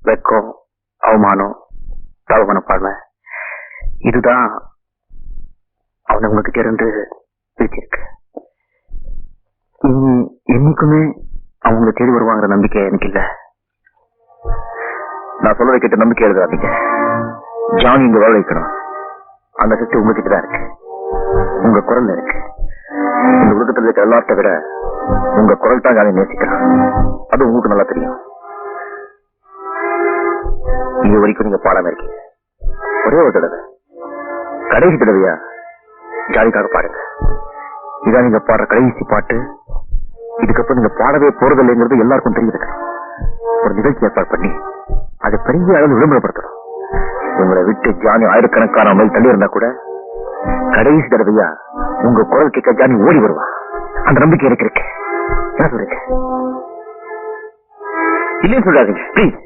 வெக்கம், அவமானம், தவமனப்பான்மை, இதுதான் அவனை உங்ககிட்ட இருந்து பிரிச்சிருக்கு. என்னைக்குமே அவங்க தேடி வருவாங்கிற நம்பிக்கை எனக்கு இல்ல. நான் சொல்றதை கேட்ட நம்பிக்கை எழுதாதீங்க. ஜானி இங்க வாழ வைக்கணும். அந்த சக்தி உங்ககிட்ட தான் இருக்கு, உங்க குரல்ல இருக்கு. இந்த உலகத்தில் இருக்க எல்லாத்த விட உங்க குரல் தான் ஜானி நேசிக்கிறான். அது உங்களுக்கு நல்லா தெரியும். இது வரைக்கும் நீங்க பாடாம இருக்கீங்க. ஒரே ஒரு தடவை, கடைசி தடவையா ஜாலிக்காக பாடுங்க. இதான் நீங்க பாடுற கடைசி பாட்டு. இதுக்கப்புறம் நீங்க பாடவே போறதில்லைங்கிறது எல்லாருக்கும் தெரியுது. ஒரு நிகழ்ச்சி ஏற்பாடு பண்ணி அதை பெரிய அளவு விளம்பரப்படுத்தணும். உங்களை விட்டு ஜானி ஆயிரக்கணக்கான மைல் தள்ளி இருந்தா கூட கடைசி தடவையா உங்க குரல் கேட்க ஜானி ஓடி வருவா. அந்த நம்பிக்கை எனக்கு இருக்கு. என்ன சொல்றீங்க? இல்லைன்னு சொல்லாதீங்க ப்ளீஸ்.